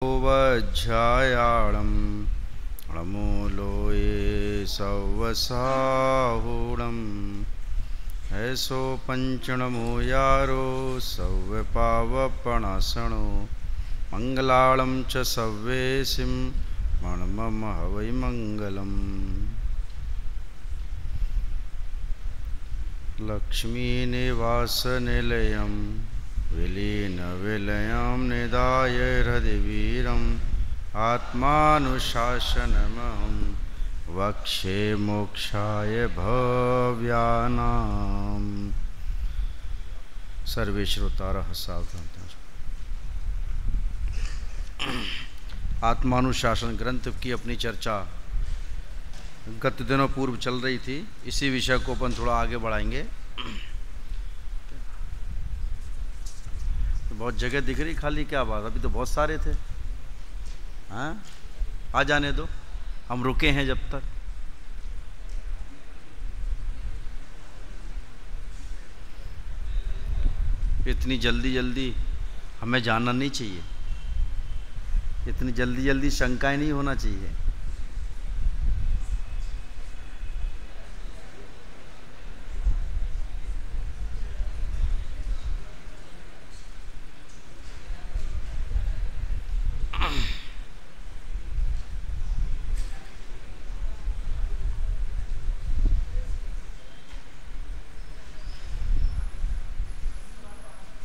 वज्झायाळं णमूलोये सवसाहुणं ऐसो पंचणमो यारो सव्यपावपणासणो मंगलाळं च सव्येसिं मणमम हवै मंगलम्। लक्ष्मीनिवासनिलयं विलीनविलयं निधाय हृदि वीरम् आत्मानुशासनमहं वक्षे मोक्षाय भव्यानाम्। सर्वे श्रोतारः सावधान। आत्मानुशासन ग्रंथ की अपनी चर्चा गत दिनों पूर्व चल रही थी। इसी विषय को अपन थोड़ा आगे बढ़ाएंगे। तो बहुत जगह दिख रही खाली, क्या बात, अभी तो बहुत सारे थे। हाँ, आ जाने दो, हम रुके हैं जब तक। इतनी जल्दी जल्दी हमें जाना नहीं चाहिए, इतनी जल्दी जल्दी शंकाएं नहीं होना चाहिए।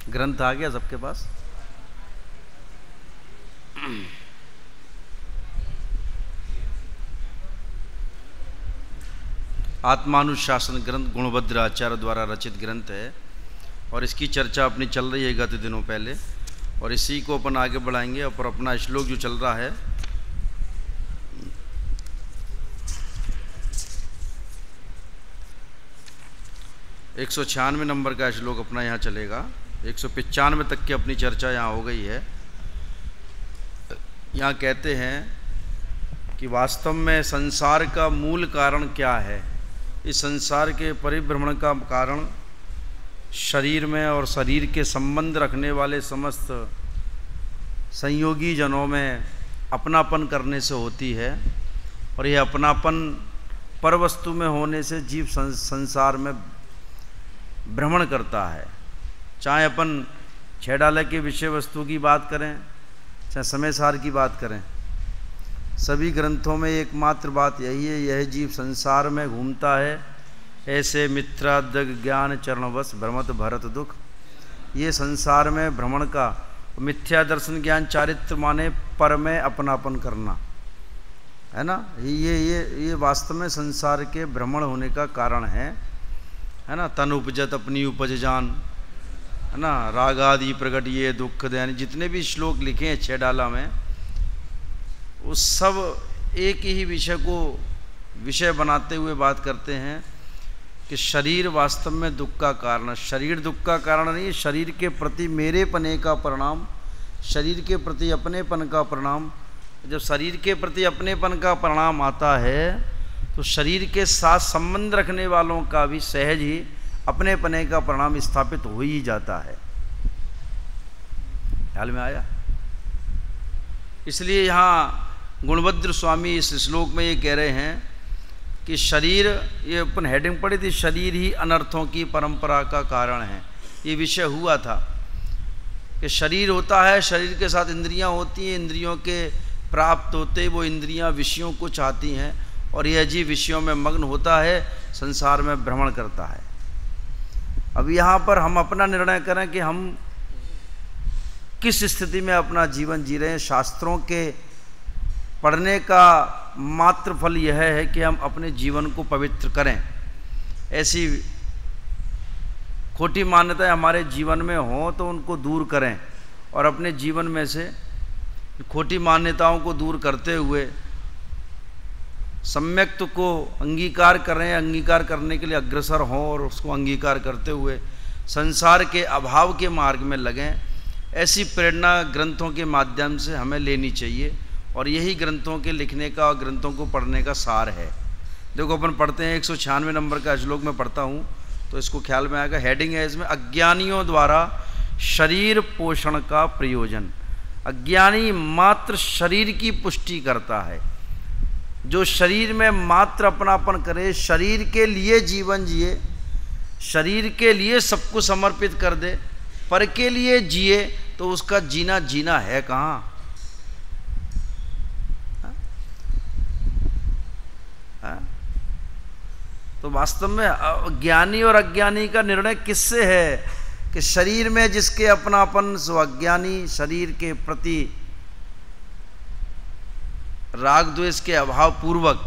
ग्रंथ आ गया सबके पास? आत्मानुशासन ग्रंथ गुणभद्र आचार्य द्वारा रचित ग्रंथ है और इसकी चर्चा अपनी चल रही है गत दिनों पहले, और इसी को अपन आगे बढ़ाएंगे। और अपना श्लोक जो चल रहा है एक 196 नंबर का श्लोक अपना यहाँ चलेगा। 195 तक की अपनी चर्चा यहाँ हो गई है। यहाँ कहते हैं कि वास्तव में संसार का मूल कारण क्या है। इस संसार के परिभ्रमण का कारण शरीर में और शरीर के संबंध रखने वाले समस्त संयोगी जनों में अपनापन करने से होती है। और यह अपनापन पर वस्तु में होने से जीव संसार में भ्रमण करता है। चाहे अपन छेड़ाले के विषय वस्तु की बात करें, चाहे समय सार की बात करें, सभी ग्रंथों में एकमात्र बात यही है, यह जीव संसार में घूमता है। ऐसे मिथ्यादग ज्ञान चरणवश भ्रमत भरत दुख। ये संसार में भ्रमण का मिथ्या दर्शन ज्ञान चारित्र माने पर में अपनापन करना है ना। ये वास्तव में संसार के भ्रमण होने का कारण है ना। तन उपजत अपनी उपज जान, है ना। राग आदि प्रगट ये दुख दैन, जितने भी श्लोक लिखे हैं छेडाला में, उस सब एक ही विषय को विषय बनाते हुए बात करते हैं कि शरीर वास्तव में दुख का कारण है। शरीर दुख का कारण नहीं है, शरीर के प्रति मेरे पने का परिणाम, शरीर के प्रति अपनेपन का परिणाम। जब शरीर के प्रति अपनेपन का परिणाम आता है तो शरीर के साथ संबंध रखने वालों का भी सहज ही अपने पने का परिणाम स्थापित हो ही जाता है। ख्याल में आया? इसलिए यहाँ गुणभद्र स्वामी इस श्लोक में ये कह रहे हैं कि शरीर, ये अपन हेडिंग पढ़ी थी, शरीर ही अनर्थों की परंपरा का कारण है। ये विषय हुआ था कि शरीर होता है, शरीर के साथ इंद्रियां होती हैं, इंद्रियों के प्राप्त होते वो इंद्रियां विषयों को चाहती हैं और यह जीव विषयों में मग्न होता है, संसार में भ्रमण करता है। अब यहाँ पर हम अपना निर्णय करें कि हम किस स्थिति में अपना जीवन जी रहे हैं। शास्त्रों के पढ़ने का मात्र फल यह है कि हम अपने जीवन को पवित्र करें। ऐसी खोटी मान्यताएं हमारे जीवन में हों तो उनको दूर करें और अपने जीवन में से खोटी मान्यताओं को दूर करते हुए सम्यक्त को अंगीकार करें, अंगीकार करने के लिए अग्रसर हों और उसको अंगीकार करते हुए संसार के अभाव के मार्ग में लगें। ऐसी प्रेरणा ग्रंथों के माध्यम से हमें लेनी चाहिए और यही ग्रंथों के लिखने का और ग्रंथों को पढ़ने का सार है। देखो अपन पढ़ते हैं 196 नंबर का श्लोक में पढ़ता हूँ तो इसको ख्याल में आएगा। हेडिंग है इसमें, अज्ञानियों द्वारा शरीर पोषण का प्रयोजन। अज्ञानी मात्र शरीर की पुष्टि करता है। जो शरीर में मात्र अपनापन करे, शरीर के लिए जीवन जिए, शरीर के लिए सब कुछ समर्पित कर दे, पर के लिए जिए, तो उसका जीना जीना है कहाँ? तो वास्तव में ज्ञानी और अज्ञानी का निर्णय किससे है? कि शरीर में जिसके अपनापन, सो अज्ञानी शरीर के प्रति राग द्वेष के अभाव पूर्वक,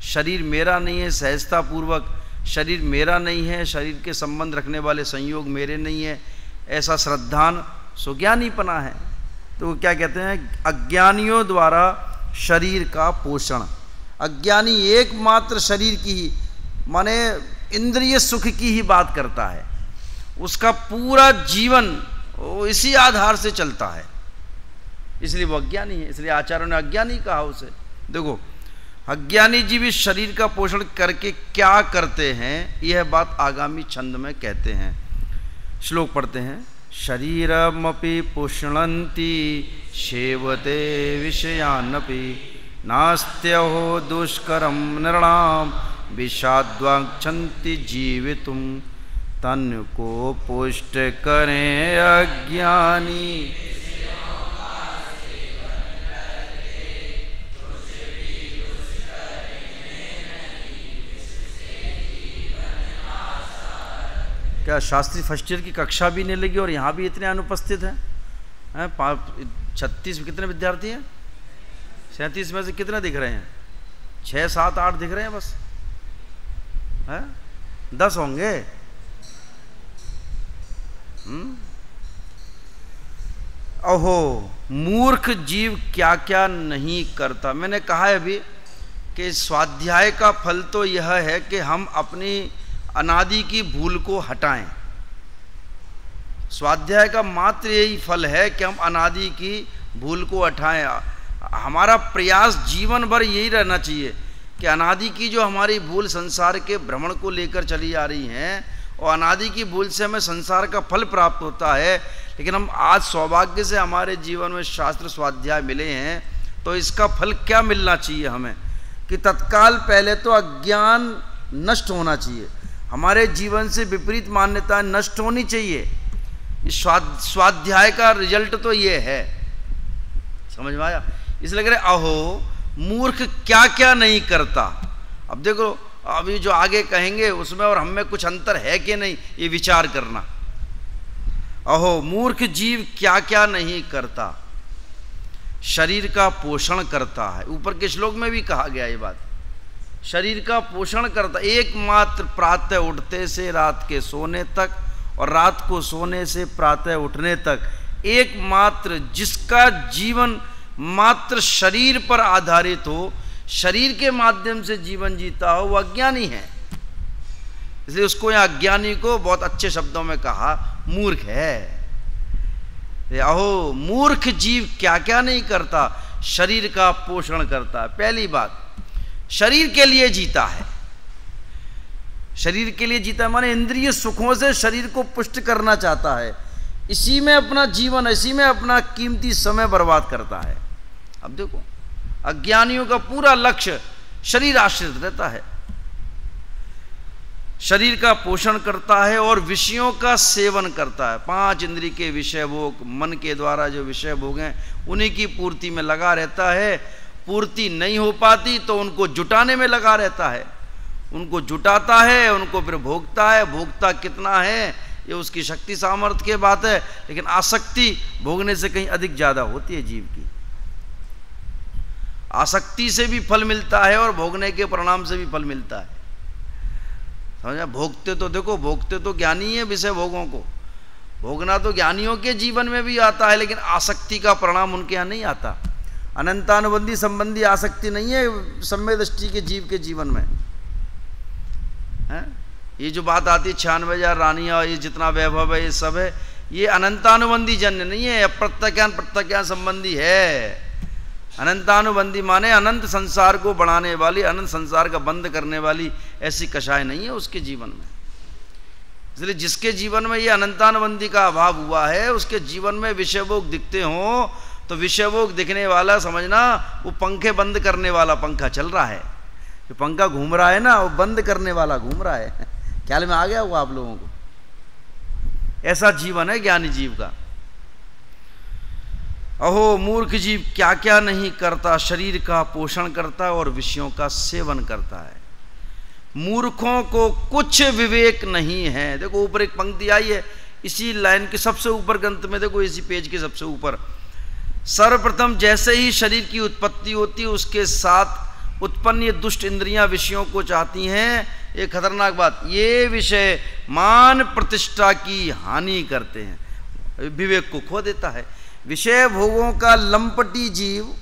शरीर मेरा नहीं है सहजता पूर्वक, शरीर मेरा नहीं है, शरीर के संबंध रखने वाले संयोग मेरे नहीं है, ऐसा श्रद्धान सुज्ञानीपना है। तो क्या कहते हैं? अज्ञानियों द्वारा शरीर का पोषण। अज्ञानी एकमात्र शरीर की ही, माने इंद्रिय सुख की ही बात करता है। उसका पूरा जीवन वो इसी आधार से चलता है, इसलिए वो अज्ञानी है। इसलिए आचार्यों ने अज्ञानी कहा उसे। देखो, अज्ञानी जीव इस शरीर का पोषण करके क्या करते हैं, यह बात आगामी छंद में कहते हैं। श्लोक पढ़ते हैं। शरीरमपि पुष्णन्ति सेवते विषयानपि नास्त्यहो दुष्करम नृणाम विषाद्वाक्षन्ति जीवितुम तन को पुष्ट करें अज्ञानी। क्या शास्त्री फर्स्ट ईयर की कक्षा भी नहीं लगी और यहाँ भी इतने अनुपस्थित हैं? 36 कितने विद्यार्थी हैं? 37 में से कितने दिख रहे हैं? 6, 7, 8 दिख रहे हैं बस, हैं? 10 होंगे। ओहो, मूर्ख जीव क्या क्या नहीं करता। मैंने कहा है अभी कि स्वाध्याय का फल तो यह है कि हम अपनी अनादि की भूल को हटाएं। स्वाध्याय का मात्र यही फल है कि हम अनादि की भूल को हटाएं। हमारा प्रयास जीवन भर यही रहना चाहिए कि अनादि की जो हमारी भूल संसार के भ्रमण को लेकर चली आ रही हैं, और अनादि की भूल से हमें संसार का फल प्राप्त होता है, लेकिन हम आज सौभाग्य से हमारे जीवन में शास्त्र स्वाध्याय मिले हैं, तो इसका फल क्या मिलना चाहिए हमें? कि तत्काल पहले तो अज्ञान नष्ट होना चाहिए, हमारे जीवन से विपरीत मान्यताएं नष्ट होनी चाहिए। इस स्वाध्याय का रिजल्ट तो ये है, समझ में आया? इसलिए कह रहे अहो मूर्ख क्या क्या नहीं करता। अब देखो, अभी जो आगे कहेंगे उसमें और हम में कुछ अंतर है कि नहीं, ये विचार करना। अहो मूर्ख जीव क्या क्या नहीं करता। शरीर का पोषण करता है, ऊपर के श्लोक में भी कहा गया ये बात। शरीर का पोषण करता, एकमात्र प्रातः उठते से रात के सोने तक और रात को सोने से प्रातः उठने तक एकमात्र जिसका जीवन मात्र शरीर पर आधारित हो, शरीर के माध्यम से जीवन जीता हो, वह अज्ञानी है। इसलिए उसको यहाँ अज्ञानी को बहुत अच्छे शब्दों में कहा मूर्ख है। अहो मूर्ख जीव क्या क्या नहीं करता, शरीर का पोषण करता है। पहली बात, शरीर के लिए जीता है। शरीर के लिए जीता है माने इंद्रिय सुखों से शरीर को पुष्ट करना चाहता है, इसी में अपना जीवन, इसी में अपना कीमती समय बर्बाद करता है। अब देखो, अज्ञानियों का पूरा लक्ष्य शरीर आश्रित रहता है, शरीर का पोषण करता है और विषयों का सेवन करता है। 5 इंद्रिय के विषय भोग, मन के द्वारा जो विषय भोग हैं उन्हीं की पूर्ति में लगा रहता है। पूर्ति नहीं हो पाती तो उनको जुटाने में लगा रहता है, उनको जुटाता है, उनको फिर भोगता है। भोगता कितना है ये उसकी शक्ति सामर्थ्य की बात है, लेकिन आसक्ति भोगने से कहीं अधिक ज्यादा होती है जीव की। आसक्ति से भी फल मिलता है और भोगने के परिणाम से भी फल मिलता है, समझा? भोगते तो देखो, भोगते तो ज्ञानी है, विषय भोगों को भोगना तो ज्ञानियों के जीवन में भी आता है, लेकिन आसक्ति का परिणाम उनके यहाँ नहीं आता। अनंतानुबंधी संबंधी आसक्ति नहीं है सम्य दृष्टि के जीव के जीवन में, है? ये जो बात आती है 96,000 रानियां, ये जितना वैभव है, ये सब है, ये अनंतानुबंधी जन्य नहीं है, अप्रत्यज्ञान प्रत्यज्ञान संबंधी है। अनंतानुबंधी माने अनंत संसार को बढ़ाने वाली, अनंत संसार का बंद करने वाली ऐसी कषाय नहीं है उसके जीवन में। इसलिए जिसके जीवन में ये अनंतानुबंधी का अभाव हुआ है, उसके जीवन में विषय भोग दिखते हों तो विषय भोग दिखने वाला समझना वो पंखे बंद करने वाला पंखा चल रहा है, जो पंखा घूम रहा है ना वो बंद करने वाला घूम रहा है। ख्याल में आ गया होगा आप लोगों को? ऐसा जीवन है ज्ञानी जीव का। अहो मूर्ख जीव क्या क्या नहीं करता, शरीर का पोषण करता है और विषयों का सेवन करता है। मूर्खों को कुछ विवेक नहीं है। देखो ऊपर एक पंक्ति आई है इसी लाइन के सबसे ऊपर ग्रंथ में, देखो इसी पेज के सबसे ऊपर, सर्वप्रथम जैसे ही शरीर की उत्पत्ति होती है उसके साथ उत्पन्न ये दुष्ट इंद्रियां विषयों को चाहती हैं। एक खतरनाक बात, ये विषय मान प्रतिष्ठा की हानि करते हैं, विवेक को खो देता है। विषय भोगों का लंपटी जीव,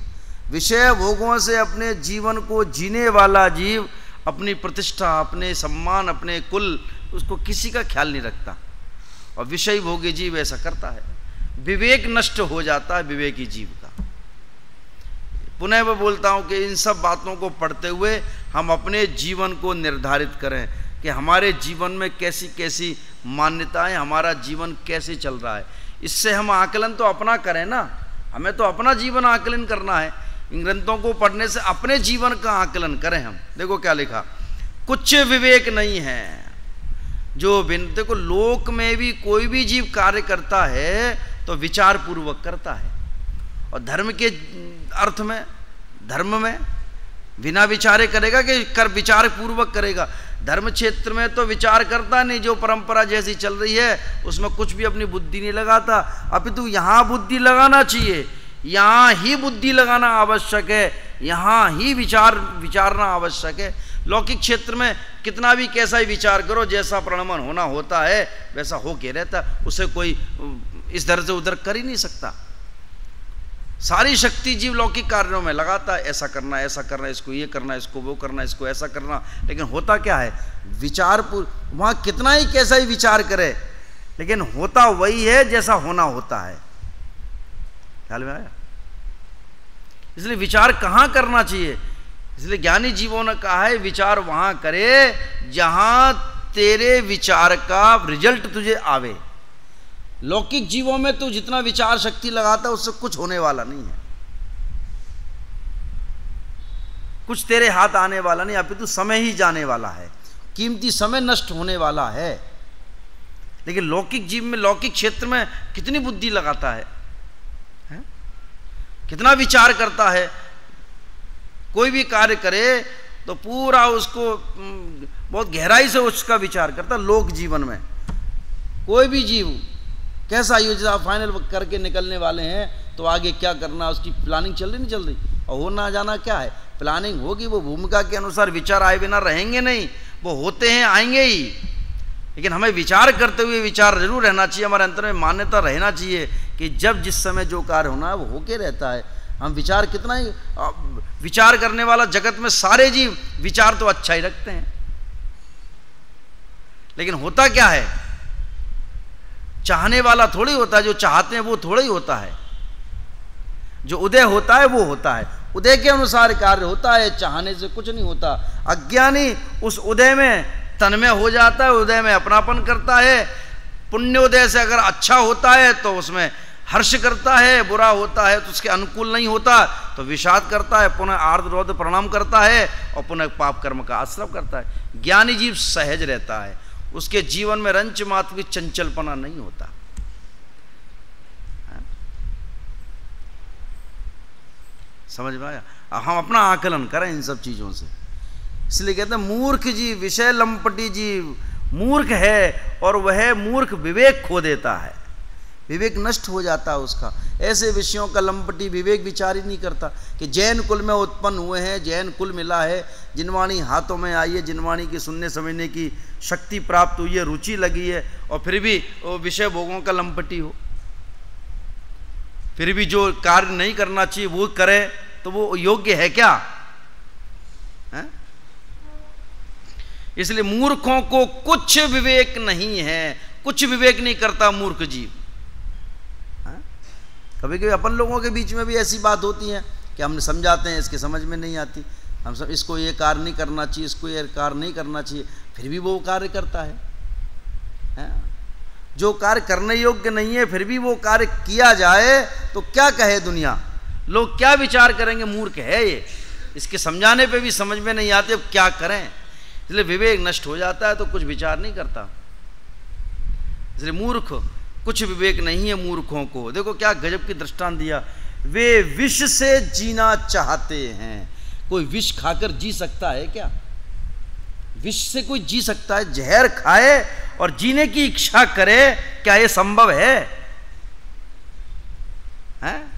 विषय भोगों से अपने जीवन को जीने वाला जीव अपनी प्रतिष्ठा, अपने सम्मान, अपने कुल, उसको किसी का ख्याल नहीं रखता। और विषय भोगी जीव ऐसा करता है, विवेक नष्ट हो जाता है विवेकी जीव का। पुनः मैं बोलता हूं कि इन सब बातों को पढ़ते हुए हम अपने जीवन को निर्धारित करें कि हमारे जीवन में कैसी कैसी मान्यताएं, हमारा जीवन कैसे चल रहा है। इससे हम आकलन तो अपना करें ना, हमें तो अपना जीवन आकलन करना है। इन ग्रंथों को पढ़ने से अपने जीवन का आकलन करें हम। देखो क्या लिखा, कुछ विवेक नहीं है जो बिन, देखो लोक में भी कोई भी जीव कार्य करता है तो विचार पूर्वक करता है, और धर्म के अर्थ में, धर्म में बिना विचारे करेगा कि कर विचार पूर्वक करेगा। धर्म क्षेत्र में तो विचार करता नहीं, जो परंपरा जैसी चल रही है उसमें कुछ भी अपनी बुद्धि नहीं लगाता। अपितु यहाँ बुद्धि लगाना चाहिए, यहाँ ही बुद्धि लगाना आवश्यक है, यहाँ ही विचारना आवश्यक है। लौकिक क्षेत्र में कितना भी कैसा ही विचार करो, जैसा प्रणमन होना होता है वैसा हो के रहता, उसे कोई इस दर से उधर कर ही नहीं सकता। सारी शक्ति जीव लौकिक कार्यों में लगाता है, ऐसा करना, ऐसा करना, इसको ये करना, इसको वो करना, इसको ऐसा करना। लेकिन होता क्या है, विचार वहाँ कितना ही कैसा ही विचार करे, लेकिन होता वही है जैसा होना होता है। ख्याल में आया? इसलिए विचार कहाँ करना चाहिए, इसलिए ज्ञानी जीवों ने कहा है विचार वहां करे जहां तेरे विचार का रिजल्ट तुझे आवे। लौकिक जीवों में तू जितना विचार शक्ति लगाता है उससे कुछ होने वाला नहीं है, कुछ तेरे हाथ आने वाला नहीं, अपितु समय ही जाने वाला है, कीमती समय नष्ट होने वाला है। लेकिन लौकिक जीव में, लौकिक क्षेत्र में कितनी बुद्धि लगाता है? कितना विचार करता है। कोई भी कार्य करे तो पूरा उसको बहुत गहराई से उसका विचार करता। लोक जीवन में कोई भी जीव कैसा योजना आप फाइनल करके निकलने वाले हैं तो आगे क्या करना, उसकी प्लानिंग चल रही नहीं चल रही, और होना जाना क्या है, प्लानिंग होगी। वो भूमिका के अनुसार विचार आए बिना रहेंगे नहीं, वो होते हैं, आएंगे ही। लेकिन हमें विचार करते हुए विचार जरूर रहना चाहिए, हमारे अंतर में मान्यता रहना चाहिए कि जब जिस समय जो कार्य होना है वो होके रहता है। हम विचार कितना ही, विचार करने वाला जगत में सारे जीव विचार तो अच्छा ही रखते हैं, लेकिन होता क्या है, चाहने वाला थोड़ी होता है, जो चाहते हैं वो थोड़ा ही होता है। जो उदय होता है वो होता है, उदय के अनुसार कार्य होता है, चाहने से कुछ नहीं होता। अज्ञानी उस उदय में तन्मय हो जाता है, उदय में अपनापन करता है। पुण्योदय से अगर अच्छा होता है तो उसमें हर्ष करता है, बुरा होता है तो उसके अनुकूल नहीं होता तो विषाद करता है, पुनः आर्द्र प्रणाम करता है और पुनः पाप कर्म का आश्रय करता है। ज्ञानी जीव सहज रहता है, उसके जीवन में रंच मात्र भी चंचलपना नहीं होता। समझ में आया? हम अपना आकलन करें इन सब चीजों से। इसलिए कहते हैं मूर्ख जीव, विषय लंपटी जीव मूर्ख है, और वह मूर्ख विवेक खो देता है, विवेक नष्ट हो जाता है उसका। ऐसे विषयों का लंपटी विवेक विचार ही नहीं करता कि जैन कुल में उत्पन्न हुए हैं, जैन कुल मिला है, जिनवाणी हाथों में आई है, जिनवाणी की सुनने समझने की शक्ति प्राप्त हुई है, रुचि लगी है, और फिर भी वो विषय भोगों का लंपटी हो, फिर भी जो कार्य नहीं करना चाहिए वो करे तो वो योग्य है क्या? है? इसलिए मूर्खों को कुछ विवेक नहीं है, कुछ विवेक नहीं करता मूर्ख जीव। कभी कभी अपन लोगों के बीच में भी ऐसी बात होती है कि हम समझाते हैं, इसके समझ में नहीं आती, हम सब इसको ये कार्य नहीं करना चाहिए, इसको ये कार्य नहीं करना चाहिए, फिर भी वो कार्य करता है। जो कार्य करने योग्य नहीं है फिर भी वो कार्य किया जाए तो क्या कहे दुनिया, लोग क्या विचार करेंगे, मूर्ख है ये, इसके समझाने पे भी समझ में नहीं आते, अब क्या करें। इसलिए विवेक नष्ट हो जाता है तो कुछ विचार नहीं करता। इसलिए मूर्ख, कुछ विवेक नहीं है मूर्खों को। देखो क्या गजब की दृष्टांत दिया, वे विष से जीना चाहते हैं। कोई विष खाकर जी सकता है क्या? विष से कोई जी सकता है? जहर खाए और जीने की इच्छा करे, क्या यह संभव है? हैं?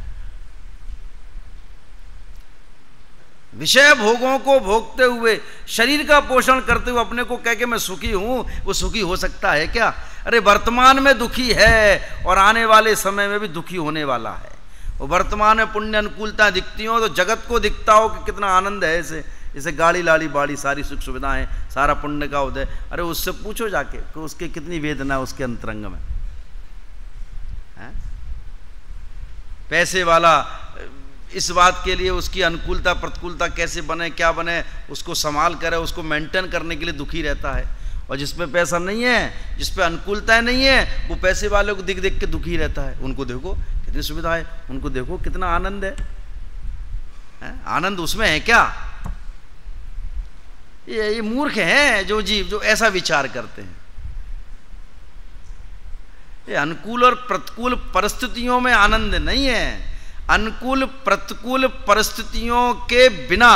विषय भोगों को भोगते हुए, शरीर का पोषण करते हुए अपने को कह के मैं सुखी हूं, वो सुखी हो सकता है क्या? अरे वर्तमान में दुखी है और आने वाले समय में भी दुखी होने वाला है। वो वर्तमान में पुण्य अनुकूलता दिखती हो तो जगत को दिखता हो कि कितना आनंद है इसे, इसे गाड़ी लाड़ी बाड़ी सारी सुख सुविधाएं, सारा पुण्य का उदय। अरे उससे पूछो जाके कि उसके कितनी वेदना है उसके अंतरंग में। है? पैसे वाला इस बात के लिए उसकी अनुकूलता प्रतिकूलता कैसे बने, क्या बने, उसको संभाल करे, उसको मेंटेन करने के लिए दुखी रहता है। और जिसमें पैसा नहीं है, जिस पे अनुकूलता नहीं है, वो पैसे वाले को दिख देख के दुखी रहता है। उनको देखो कितनी सुविधा है, उनको देखो कितना आनंद है। आनंद उसमें है क्या? ये मूर्ख हैं जो जीव, जो ऐसा विचार करते हैं। ये अनुकूल और प्रतिकूल परिस्थितियों में आनंद नहीं है। अनुकूल प्रतिकूल परिस्थितियों के बिना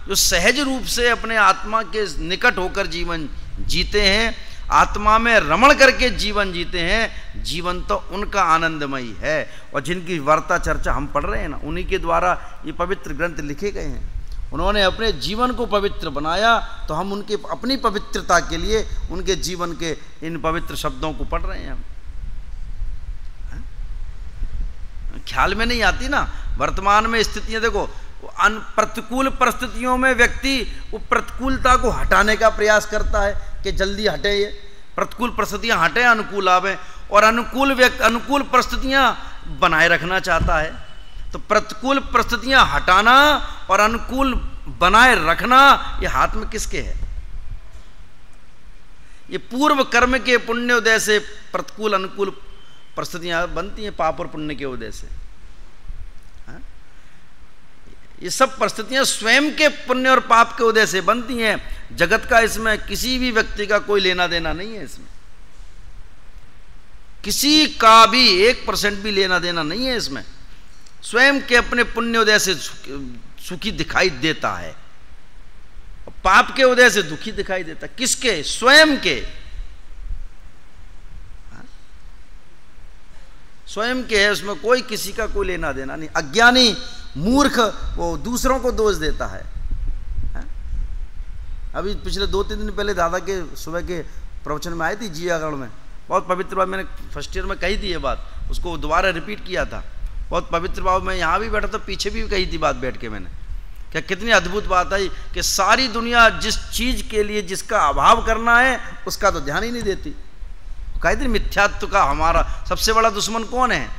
जो सहज रूप से अपने आत्मा के निकट होकर जीवन जीते हैं, आत्मा में रमण करके जीवन जीते हैं, जीवन तो उनका आनंदमयी है। और जिनकी वार्ता चर्चा हम पढ़ रहे हैं ना, उन्हीं के द्वारा ये पवित्र ग्रंथ लिखे गए हैं। उन्होंने अपने जीवन को पवित्र बनाया, तो हम उनके अपनी पवित्रता के लिए उनके जीवन के इन पवित्र शब्दों को पढ़ रहे हैं। हम ख्याल में नहीं आती ना वर्तमान में स्थितियां। देखो प्रतिकूल परिस्थितियों में व्यक्ति वो प्रतिकूलता को हटाने का प्रयास करता है कि जल्दी हटे, ये प्रतिकूल परिस्थितियां हटे, अनुकूल आवे, और अनुकूल परिस्थितियां बनाए रखना चाहता है। तो प्रतिकूल परिस्थितियां हटाना और अनुकूल बनाए रखना ये हाथ में किसके है? ये पूर्व कर्म के पुण्योदय से प्रतिकूल अनुकूल परिस्थितियां बनती हैं, पाप और पुण्य के उदय से। ये सब परिस्थितियां स्वयं के पुण्य और पाप के उदय से बनती हैं। जगत का इसमें किसी भी व्यक्ति का कोई लेना देना नहीं है। इसमें किसी का भी 1% भी लेना देना नहीं है। इसमें स्वयं के अपने पुण्योदय से सुखी दिखाई देता है, पाप के उदय से दुखी दिखाई देता है। किसके? स्वयं के, स्वयं के है। उसमें कोई किसी का कोई लेना देना नहीं। अज्ञानी मूर्ख वो दूसरों को दोष देता है। अभी पिछले 2-3 दिन पहले दादा के सुबह के प्रवचन में आई थी जियागढ़ में, बहुत पवित्र बात। मैंने फर्स्ट ईयर में कही थी ये बात, उसको दोबारा रिपीट किया था। बहुत पवित्र बात। मैं यहाँ भी बैठा था, पीछे भी कही थी बात बैठ के मैंने, क्या कितनी अद्भुत बात आई कि सारी दुनिया जिस चीज़ के लिए जिसका अभाव करना है उसका तो ध्यान ही नहीं देती। कहते मिथ्यात्व का हमारा सबसे बड़ा दुश्मन कौन है?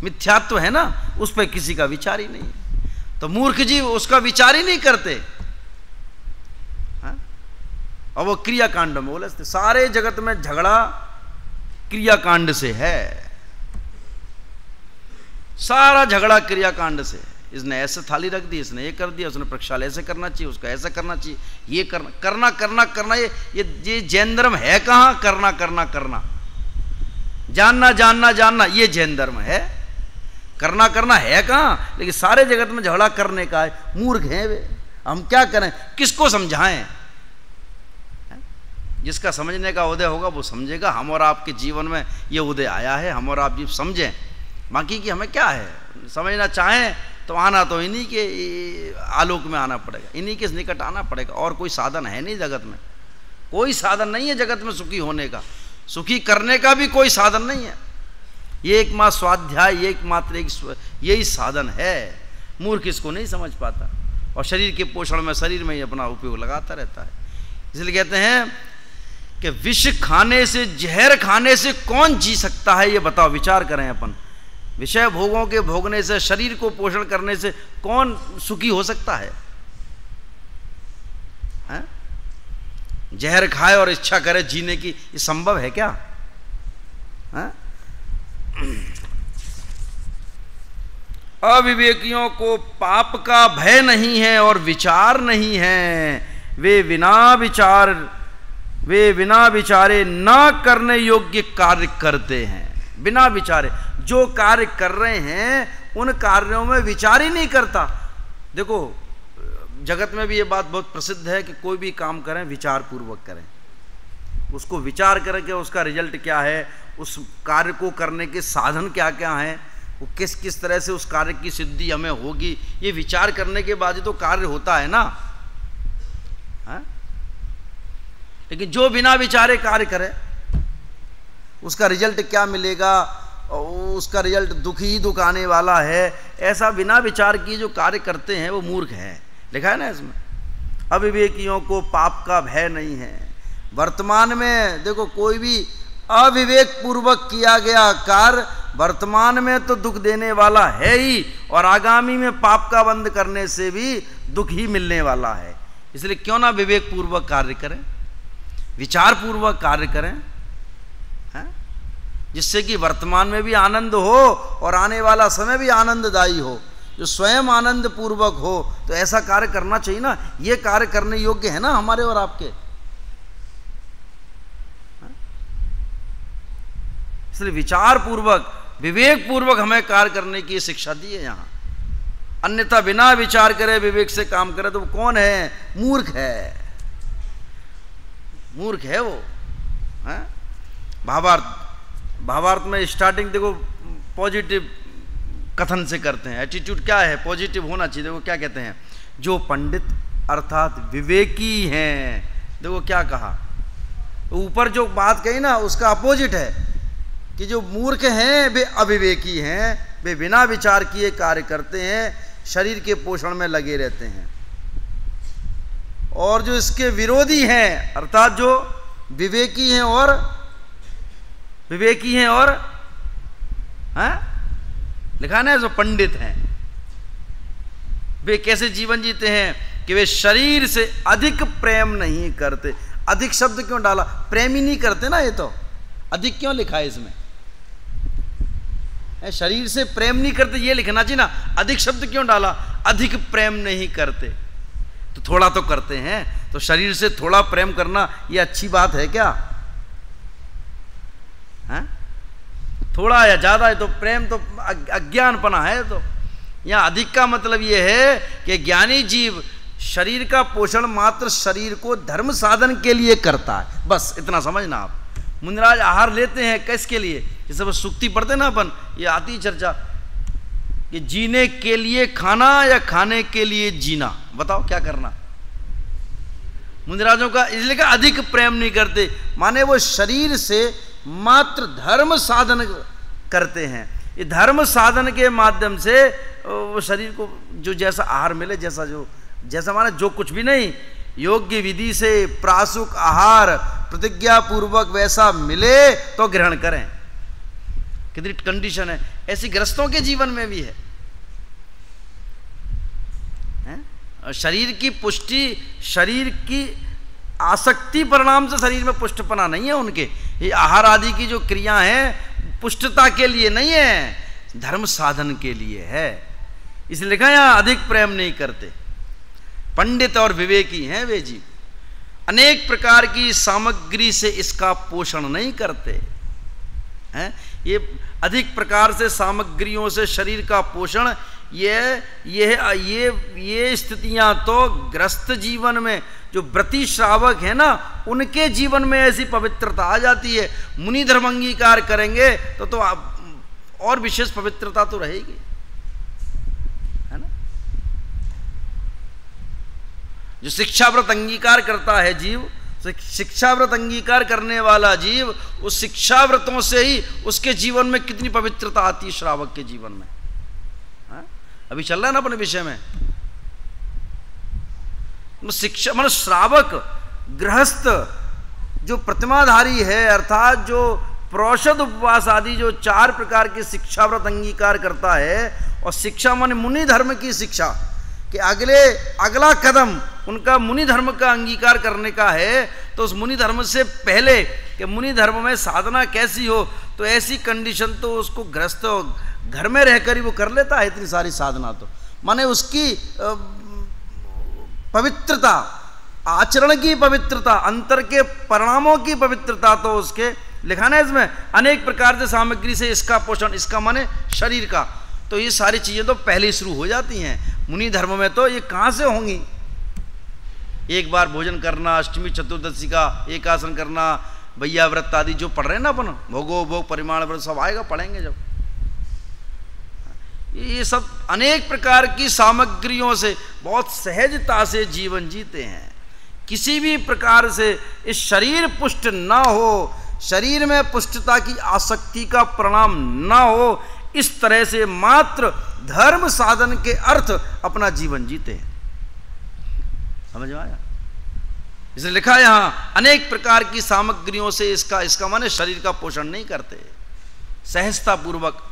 मिथ्यात्व है ना, उस पर किसी का विचार ही नहीं। तो मूर्ख जीव उसका विचार ही नहीं करते। और वो क्रियाकांड में बोले, सारे जगत में झगड़ा क्रियाकांड से है। सारा झगड़ा क्रियाकांड से। इसने ऐसे थाली रख दी, इसने ये कर दिया, उसने प्रक्षाल ऐसे करना चाहिए, उसका ऐसा करना चाहिए, ये करना करना करना। ये जैन धर्म है कहाँ? करना करना करना, जानना जानना जानना, ये जैन धर्म है। करना करना है कहाँ? लेकिन सारे जगत में झगड़ा करने का है। मूर्ख हैं वे। हम क्या करें, किसको समझाएं? जिसका समझने का उदय होगा वो समझेगा। हम और आपके जीवन में ये उदय आया है, हम और आप जी समझें। बाकी की हमें क्या है, समझना चाहें तो आना तो इन्हीं के आलोक में आना पड़ेगा, इन्हीं के निकट आना पड़ेगा। और कोई साधन है नहीं जगत में, कोई साधन नहीं है जगत में सुखी होने का, सुखी करने का भी कोई साधन नहीं है। ये एकमात्र स्वाध्याय, एकमात्र यही साधन है। मूर्ख इसको नहीं समझ पाता और शरीर के पोषण में, शरीर में ही अपना उपयोग लगाता रहता है। इसलिए कहते हैं कि विष खाने से, जहर खाने से कौन जी सकता है? ये बताओ, विचार करें अपन। विषय भोगों के भोगने से, शरीर को पोषण करने से कौन सुखी हो सकता है? जहर खाए और इच्छा करे जीने की, ये संभव है क्या? अविवेकियों को पाप का भय नहीं है और विचार नहीं है, वे बिना विचारे न करने योग्य कार्य करते हैं। बिना विचारे जो कार्य कर रहे हैं उन कार्यों में विचार ही नहीं करता। देखो जगत में भी ये बात बहुत प्रसिद्ध है कि कोई भी काम करें विचार पूर्वक करें, उसको विचार करके उसका रिजल्ट क्या है, उस कार्य को करने के साधन क्या क्या हैं, वो किस किस तरह से उस कार्य की सिद्धि हमें होगी, ये विचार करने के बाद ही तो कार्य होता है ना। लेकिन जो बिना विचारे कार्य करे उसका रिजल्ट क्या मिलेगा, उसका रिजल्ट दुख ही दुख आने वाला है, ऐसा बिना विचार किए जो कार्य करते हैं वो मूर्ख है। लिखा है ना इसमें, अविवेकियों को पाप का भय नहीं है। वर्तमान में देखो कोई भी अविवेक पूर्वक किया गया कार्य वर्तमान में तो दुख देने वाला है ही, और आगामी में पाप का बंद करने से भी दुख ही मिलने वाला है। इसलिए क्यों ना विवेक पूर्वक कार्य करें, विचार पूर्वक कार्य करें, जिससे कि वर्तमान में भी आनंद हो और आने वाला समय भी आनंददायी हो, जो स्वयं आनंद पूर्वक हो। तो ऐसा कार्य करना चाहिए ना, ये कार्य करने योग्य है ना हमारे और आपके। इसलिए विचार पूर्वक विवेक पूर्वक हमें कार्य करने की शिक्षा दी है यहाँ। अन्यथा बिना विचार करे विवेक से काम करे तो वो कौन है, मूर्ख है, मूर्ख है वो। भावार्थ में स्टार्टिंग देखो पॉजिटिव कथन से करते हैं। एटीट्यूड क्या है, पॉजिटिव होना चाहिए। देखो क्या कहते हैं, जो पंडित अर्थात विवेकी हैं, देखो क्या कहा, ऊपर जो बात कही ना उसका अपोजिट है कि जो मूर्ख हैं वे अविवेकी हैं, वे बिना विचार किए कार्य करते हैं, शरीर के पोषण में लगे रहते हैं। और जो इसके विरोधी हैं अर्थात जो विवेकी हैं और लिखा ना जो पंडित हैं, वे कैसे जीवन जीते हैं कि वे शरीर से अधिक प्रेम नहीं करते। अधिक शब्द क्यों डाला, प्रेम ही नहीं करते ना, ये तो अधिक क्यों लिखा है इसमें, शरीर से प्रेम नहीं करते ये लिखना चाहिए ना, अधिक शब्द क्यों डाला, अधिक प्रेम नहीं करते। तो थोड़ा तो करते हैं, तो शरीर से थोड़ा प्रेम करना ये अच्छी बात है क्या, है? थोड़ा या ज्यादा है तो प्रेम तो अज्ञानपना है। तो यहाँ अधिक का मतलब ये है कि ज्ञानी जीव शरीर का पोषण मात्र शरीर को धर्म साधन के लिए करता है, बस इतना समझना आप। मुनिराज आहार लेते हैं किसके लिए, जैसे बस सुक्ति पढ़ते ना अपन, ये आती चर्चा कि जीने के लिए खाना या खाने के लिए जीना, बताओ क्या करना। मुनिराजों का इसलिए का अधिक प्रेम नहीं करते, माने वो शरीर से मात्र धर्म साधन करते हैं। ये धर्म साधन के माध्यम से वो शरीर को जो जैसा आहार मिले, जैसा माने जो कुछ भी नहीं, योग्य विधि से प्रासुक आहार प्रतिज्ञा पूर्वक वैसा मिले तो ग्रहण करें। कितनी कंडीशन है, ऐसी ग्रस्तों के जीवन में भी है। शरीर की पुष्टि, शरीर की आसक्ति परिणाम से शरीर में पुष्टपना नहीं है उनके। ये आहार आदि की जो क्रिया है पुष्टता के लिए नहीं है, धर्म साधन के लिए है। इसलिए लिखा यहाँ अधिक प्रेम नहीं करते। पंडित और विवेकी हैं वे जीव, अनेक प्रकार की सामग्री से इसका पोषण नहीं करते हैं। ये अधिक प्रकार से सामग्रियों से शरीर का पोषण, ये स्थितियां तो ग्रस्त जीवन में जो व्रती श्रावक है ना उनके जीवन में ऐसी पवित्रता आ जाती है। मुनि धर्म अंगीकार करेंगे तो और विशेष पवित्रता तो रहेगी, है ना। जो शिक्षाव्रत अंगीकार करता है जीव, शिक्षाव्रत अंगीकार करने वाला जीव, उस शिक्षाव्रतों से ही उसके जीवन में कितनी पवित्रता आती है श्रावक के जीवन में। अभी चल रहा है ना अपने विषय में। शिक्षा मतलब श्रावक गृहस्थ जो प्रतिमाधारी है, अर्थात जो प्रोषद उपवास आदि जो 4 प्रकार के शिक्षाव्रत अंगीकार करता है, और शिक्षा माने मुनि धर्म की शिक्षा कि अगला कदम उनका मुनि धर्म का अंगीकार करने का है। तो उस मुनि धर्म से पहले कि मुनि धर्म में साधना कैसी हो, तो ऐसी कंडीशन तो उसको गृहस्थ घर में रहकर ही वो कर लेता है इतनी सारी साधना। तो माने उसकी पवित्रता, आचरण की पवित्रता, अंतर के परिणामों की पवित्रता तो उसके लिखा ना इसमें, अनेक प्रकार से सामग्री से इसका पोषण, इसका माने शरीर का, तो ये सारी चीजें तो पहले ही शुरू हो जाती हैं। मुनि धर्म में तो ये कहां से होंगी? एक बार भोजन करना, अष्टमी चतुर्दशी का एक आसन करना, भैया व्रत आदि जो पढ़ रहे हैं ना अपन, भोगो भोग परिमाण व्रत सब आएगा, पढ़ेंगे जब। ये सब अनेक प्रकार की सामग्रियों से बहुत सहजता से जीवन जीते हैं। किसी भी प्रकार से इस शरीर पुष्ट ना हो, शरीर में पुष्टता की आसक्ति का परिणाम ना हो, इस तरह से मात्र धर्म साधन के अर्थ अपना जीवन जीते हैं। समझ में आया? इसलिए लिखा यहां अनेक प्रकार की सामग्रियों से इसका माने शरीर का पोषण नहीं करते। सहजता पूर्वक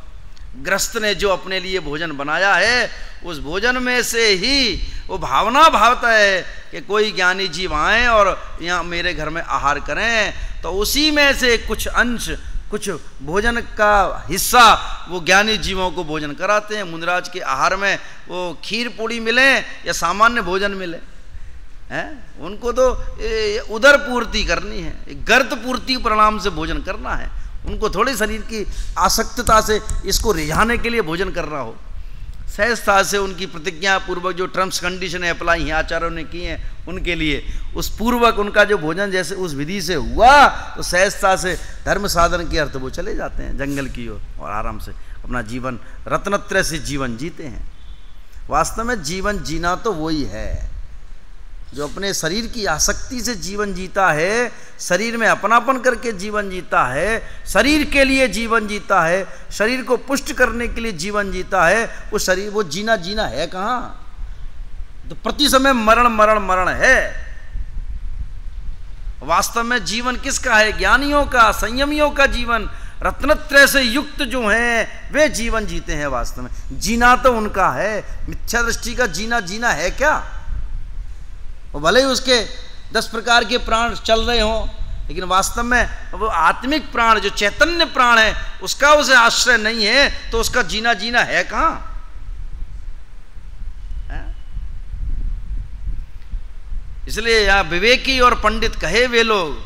गृहस्थ ने जो अपने लिए भोजन बनाया है, उस भोजन में से ही वो भावना भावता है कि कोई ज्ञानी जीव आए और यहाँ मेरे घर में आहार करें, तो उसी में से कुछ अंश, कुछ भोजन का हिस्सा वो ज्ञानी जीवों को भोजन कराते हैं। मुनिराज के आहार में वो खीर पूड़ी मिले या सामान्य भोजन मिले, हैं, उनको तो उदर पूर्ति करनी है, गर्त पूर्ति परिणाम से भोजन करना है। उनको थोड़ी शरीर की आसक्तता से इसको रिझाने के लिए भोजन करना हो। सहजता से उनकी प्रतिज्ञा पूर्वक जो टर्म्स कंडीशन अप्लाई हैं आचार्यों ने की हैं उनके लिए, उस पूर्वक उनका जो भोजन जैसे उस विधि से हुआ, तो सहजता से धर्म साधन के अर्थ वो चले जाते हैं जंगल की ओर और आराम से अपना जीवन रत्नत्रय से जीवन जीते हैं। वास्तव में जीवन जीना तो वही है जो अपने शरीर की आसक्ति से जीवन जीता है, शरीर में अपनापन करके जीवन जीता है, शरीर के लिए जीवन जीता है, शरीर को पुष्ट करने के लिए जीवन जीता है। वो शरीर, वो जीना है कहाँ? तो प्रति समय मरण मरण मरण है। वास्तव में जीवन किसका है? ज्ञानियों का, संयमियों का जीवन, रत्नत्रय से युक्त जो हैं वे जीवन जीते हैं। वास्तव में जीना तो उनका है। मिथ्या दृष्टि का जीना है क्या? वो भले ही उसके 10 प्रकार के प्राण चल रहे हों, लेकिन वास्तव में वो आत्मिक प्राण जो चैतन्य प्राण है उसका उसे आश्रय नहीं है, तो उसका जीना है कहां? इसलिए यहां विवेकी और पंडित कहे वे लोग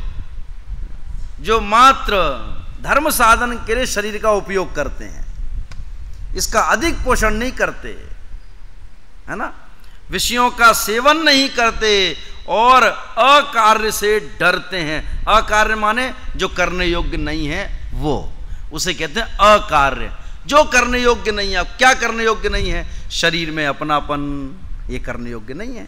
जो मात्र धर्म साधन के लिए शरीर का उपयोग करते हैं, इसका अधिक पोषण नहीं करते, है ना, विषयों का सेवन नहीं करते और अकार्य से डरते हैं। अकार्य माने जो करने योग्य नहीं है, वो उसे कहते हैं अकार्य। जो करने योग्य नहीं है, क्या करने योग्य नहीं है? शरीर में अपनापन, ये करने योग्य नहीं है।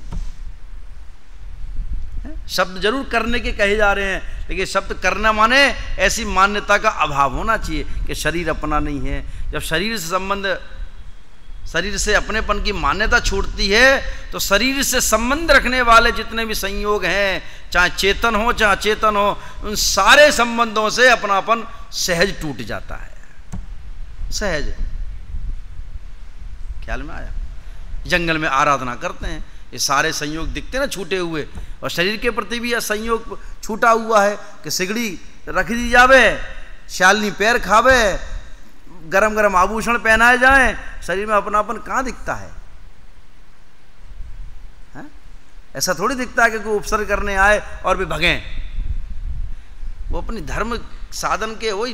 शब्द जरूर करने के कहे जा रहे हैं, लेकिन शब्द करना माने ऐसी मान्यता का अभाव होना चाहिए कि शरीर अपना नहीं है। जब शरीर से संबंध, शरीर से अपनेपन की मान्यता छूटती है, तो शरीर से संबंध रखने वाले जितने भी संयोग हैं, चाहे चेतन हो चाहे अचेतन हो, उन सारे संबंधों से अपनापन सहज टूट जाता है। सहज, ख्याल में आया? जंगल में आराधना करते हैं, ये सारे संयोग दिखते ना छूटे हुए, और शरीर के प्रति भी यह संयोग छूटा हुआ है कि सिगड़ी रख दी जावे, शालनी पैर खावे, गरम गरम आभूषण पहनाए जाएं, शरीर में अपनापन कहां दिखता है? ऐसा थोड़ी दिखता है कि कोई उपसर्ग करने आए और भी भगें। वो अपनी धर्म साधन के वही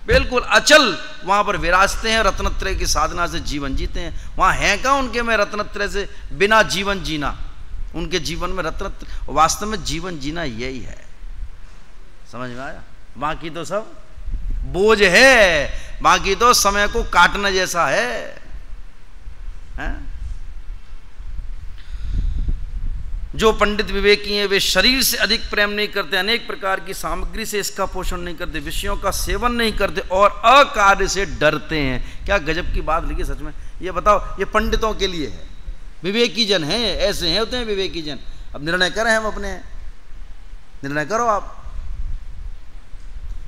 बिल्कुल अचल वहां पर विराजते हैं, रत्नत्रय की साधना से जीवन जीते हैं। वहां है कहां उनके में रत्नत्रय से बिना जीवन जीना? उनके जीवन में रत्नत्रय, वास्तव में जीवन जीना यही है। समझ में आया? बाकी तो सब बोझ है, बाकी तो समय को काटना जैसा है? जो पंडित विवेकी हैं वे शरीर से अधिक प्रेम नहीं करते, अनेक प्रकार की सामग्री से इसका पोषण नहीं करते, विषयों का सेवन नहीं करते और अकार्य से डरते हैं। क्या गजब की बात लिखी सच में। ये बताओ, ये पंडितों के लिए है, विवेकी जन हैं, ऐसे हैं होते हैं विवेकी जन। अब निर्णय करें हम अपने, निर्णय करो आप,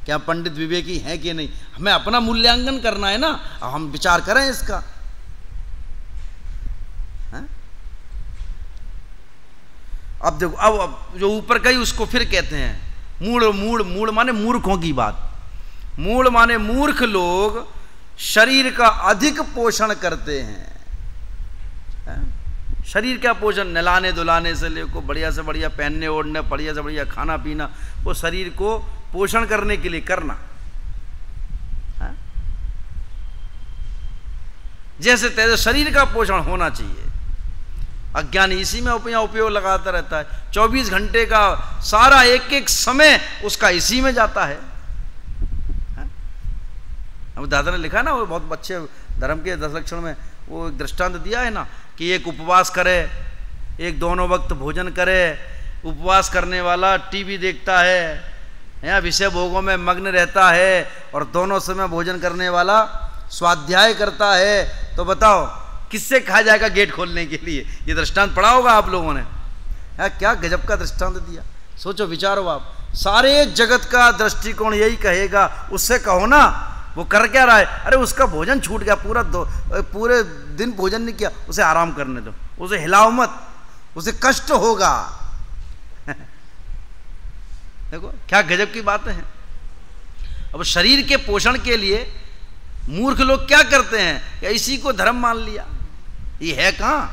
क्या पंडित विवेकी हैं कि नहीं? हमें अपना मूल्यांकन करना है ना, अब हम विचार करें इसका। अब देखो, अब जो ऊपर कही उसको फिर कहते हैं मूढ़। मूढ़, मूढ़ माने मूर्खों की बात। मूढ़ माने मूर्ख लोग शरीर का अधिक पोषण करते हैं। शरीर का पोषण नहलाने धुलाने से लेकर बढ़िया से बढ़िया पहनने ओढ़ने, बढ़िया से बढ़िया खाना पीना, वो शरीर को पोषण करने के लिए करना। जैसे तैसे शरीर का पोषण होना चाहिए। अज्ञानी इसी में उपयोग लगाता रहता है। 24 घंटे का सारा एक एक समय उसका इसी में जाता है। अब दादा ने लिखा ना, वो बहुत अच्छे धर्म के 10 लक्षण में वो एक दृष्टांत दिया है ना कि एक उपवास करे, एक दोनों वक्त भोजन करे। उपवास करने वाला टीवी देखता है या विषय भोगों में मग्न रहता है, और दोनों समय भोजन करने वाला स्वाध्याय करता है। तो बताओ किससे खा जाएगा गेट खोलने के लिए? ये दृष्टांत पढ़ा होगा आप लोगों ने। क्या गजब का दृष्टांत दिया। सोचो, विचारो आप। सारे जगत का दृष्टिकोण यही कहेगा, उससे कहो ना वो कर क्या रहा है? अरे उसका भोजन छूट गया, पूरे दिन भोजन नहीं किया, उसे आराम करने दो, उसे हिलाओ मत, उसे कष्ट होगा। देखो क्या गजब की बातें हैं। अब शरीर के पोषण के लिए मूर्ख लोग क्या करते हैं? या इसी को धर्म मान लिया। ये है कहां?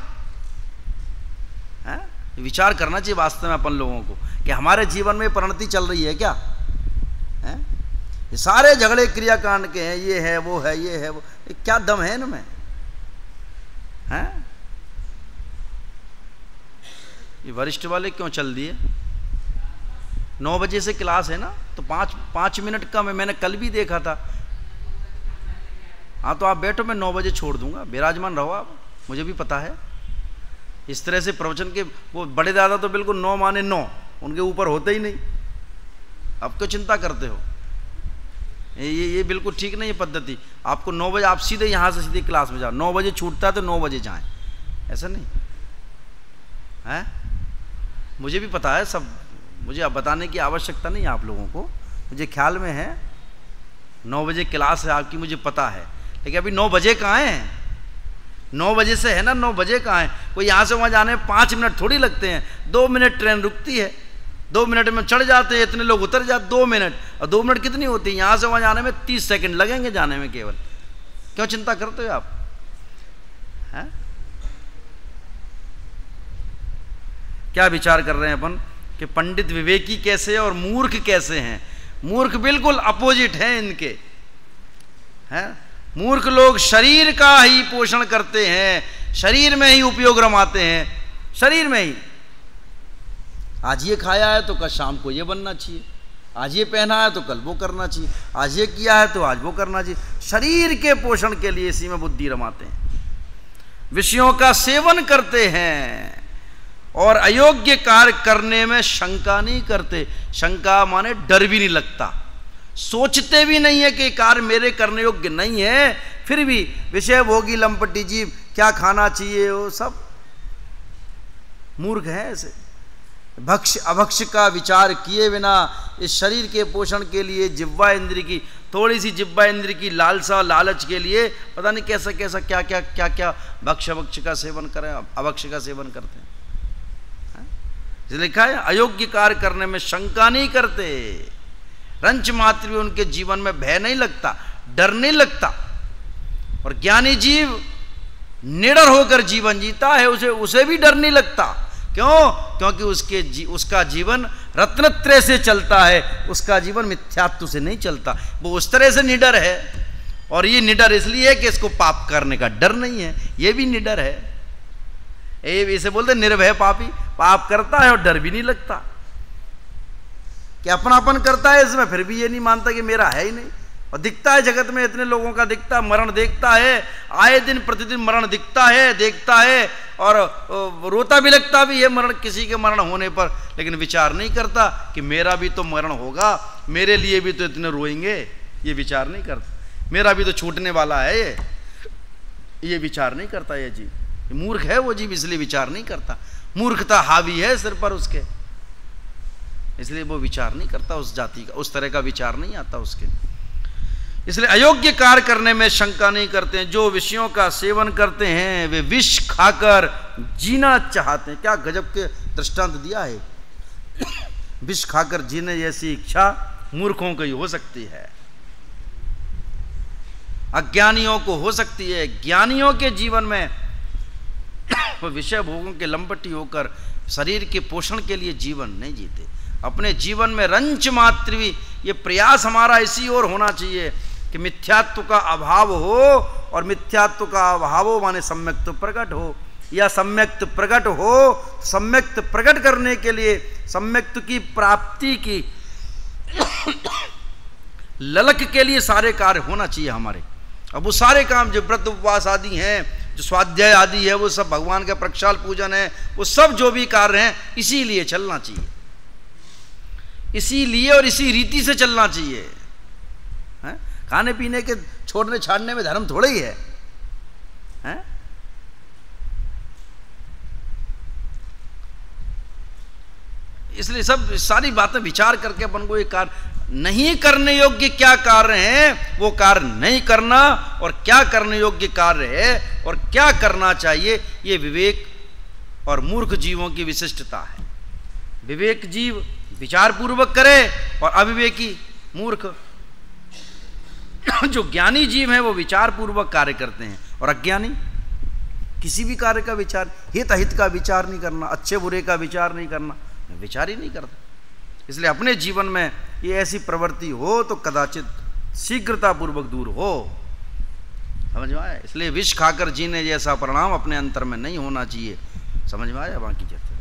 विचार करना चाहिए वास्तव में अपन लोगों को कि हमारे जीवन में परिणति चल रही है क्या? ये सारे झगड़े क्रियाकांड के हैं, ये है वो है, ये है वो, ये क्या दम है इनमें? ये वरिष्ठ वाले क्यों चल दिए? 9 बजे से क्लास है ना, तो 5 मिनट का मैंने कल भी देखा था। हाँ तो आप बैठो, मैं 9 बजे छोड़ दूंगा, विराजमान रहो आप, मुझे भी पता है। इस तरह से प्रवचन के वो बड़े दादा तो बिल्कुल 9 माने 9, उनके ऊपर होते ही नहीं। अब क्यों चिंता करते हो? ये बिल्कुल ठीक नहीं है पद्धति। आपको 9 बजे आप सीधे यहाँ से सीधे क्लास में जाओ, 9 बजे छूटता है तो 9 बजे जाएं, ऐसा नहीं है। मुझे भी पता है सब, मुझे अब बताने की आवश्यकता नहीं है आप लोगों को, मुझे ख्याल में है 9 बजे क्लास है आपकी, मुझे पता है। लेकिन अभी 9 बजे कहाँ हैं? 9 बजे से है ना, 9 बजे कहाँ हैं? कोई यहाँ से वहाँ जाने 5 मिनट थोड़ी लगते हैं, 2 मिनट ट्रेन रुकती है, 2 मिनट में चढ़ जाते हैं, इतने लोग उतर जाते 2 मिनट। और 2 मिनट कितनी होती है? यहाँ से वहाँ जाने में 30 सेकंड लगेंगे जाने में केवल। क्यों चिंता करते हो आप? है? क्या विचार कर रहे हैं अपन कि पंडित विवेकी कैसे और मूर्ख कैसे हैं? मूर्ख बिल्कुल अपोजिट हैं इनके। हैं? मूर्ख लोग शरीर का ही पोषण करते हैं, शरीर में ही उपयोग रमाते हैं, शरीर में ही। आज ये खाया है तो कल शाम को ये बनना चाहिए, आज ये पहना है तो कल वो करना चाहिए, आज ये किया है तो आज वो करना चाहिए। शरीर के पोषण के लिए इसी में बुद्धि रमाते हैं, विषयों का सेवन करते हैं और अयोग्य कार्य करने में शंका नहीं करते। शंका माने डर भी नहीं लगता, सोचते भी नहीं है कि कार्य मेरे करने योग्य नहीं है, फिर भी विषय भोगी लंपटी जीव क्या खाना चाहिए, वो सब मूर्ख है ऐसे। भक्ष अभक्ष का विचार किए बिना इस शरीर के पोषण के लिए जिह्वा इंद्र की, थोड़ी सी जिह्वा इंद्र की लालसा लालच के लिए पता नहीं कैसा कैसा क्या क्या क्या क्या भक्ष अभक्ष का सेवन करें, अभक्ष का सेवन करते हैं। लिखा है अयोग्य कार्य करने में शंका नहीं करते, रंच मात्र भी उनके जीवन में भय नहीं लगता, डर नहीं लगता। और ज्ञानी जीव निडर होकर जीवन जीता है, उसे भी डर नहीं लगता। क्यों? क्योंकि उसका जीवन रत्नत्रय से चलता है, उसका जीवन मिथ्यात्व से नहीं चलता, वो उस तरह से निडर है। और ये निडर इसलिए है कि इसको पाप करने का डर नहीं है, ये भी निडर है। इसे बोलते निर्भय पापी, पाप करता है और डर भी नहीं लगता, कि अपनापन करता है इसमें, फिर भी ये नहीं मानता कि मेरा है ही नहीं। और दिखता है जगत में इतने लोगों का, दिखता मरण देखता है, आए दिन प्रतिदिन मरण दिखता है, देखता है, और रोता भी लगता भी है मरण, किसी के मरण होने पर, लेकिन विचार नहीं करता कि मेरा भी तो मरण होगा, मेरे लिए भी तो इतने रोएंगे, ये विचार नहीं करता। मेरा भी तो छूटने वाला है, ये विचार नहीं करता। ये जीव मूर्ख है, वो जीव इसलिए विचार नहीं करता, मूर्खता हावी है सिर पर उसके, इसलिए वो विचार नहीं करता, उस जाति का उस तरह का विचार नहीं आता उसके। इसलिए अयोग्य कार्य करने में शंका नहीं करते हैं। जो विषयों का सेवन करते हैं वे विष खाकर जीना चाहते हैं। क्या गजब के दृष्टांत दिया है। विष खाकर जीने जैसी इच्छा मूर्खों की हो सकती है। अज्ञानियों को हो सकती है। ज्ञानियों के जीवन में वो विषय भोगों के लंपटी होकर शरीर के पोषण के लिए जीवन नहीं जीते। अपने जीवन में रंच मात्र भी ये प्रयास हमारा इसी ओर होना चाहिए कि मिथ्यात्व का अभाव हो, और मिथ्यात्व का अभाव हो माने सम्यक्त प्रकट हो, या सम्यक्त प्रकट हो। सम्यक्त प्रकट करने के लिए सम्यक्त की प्राप्ति की ललक के लिए सारे कार्य होना चाहिए हमारे। अब वो सारे काम जो व्रत उपवास आदि हैं, जो स्वाध्याय आदि है, वो सब भगवान का प्रक्षाल पूजन है, वो सब जो भी कार्य हैं इसीलिए चलना चाहिए, इसीलिए और इसी रीति से चलना चाहिए। हैं? खाने पीने के छोड़ने छाड़ने में धर्म थोड़ा ही है, हैं? इसलिए सब सारी बातें विचार करके अपन को ये कार्य नहीं करने योग्य क्या कार्य हैं वो कार्य नहीं करना, और क्या करने योग्य कार्य है और क्या करना चाहिए, ये विवेक और मूर्ख जीवों की विशिष्टता है। विवेक जीव विचार पूर्वक करे और अविवेकी मूर्ख जो ज्ञानी जीव हैं वो विचार पूर्वक कार्य करते हैं, और अज्ञानी किसी भी कार्य का विचार, हित अहित का विचार नहीं करना, अच्छे बुरे का विचार नहीं करना, विचार ही नहीं करता। इसलिए अपने जीवन में ये ऐसी प्रवृत्ति हो तो कदाचित शीघ्रता पूर्वक दूर हो। समझ में आया? इसलिए विष खाकर जीने जैसा परिणाम अपने अंतर में नहीं होना चाहिए। समझ में आया? बाकी चर्चा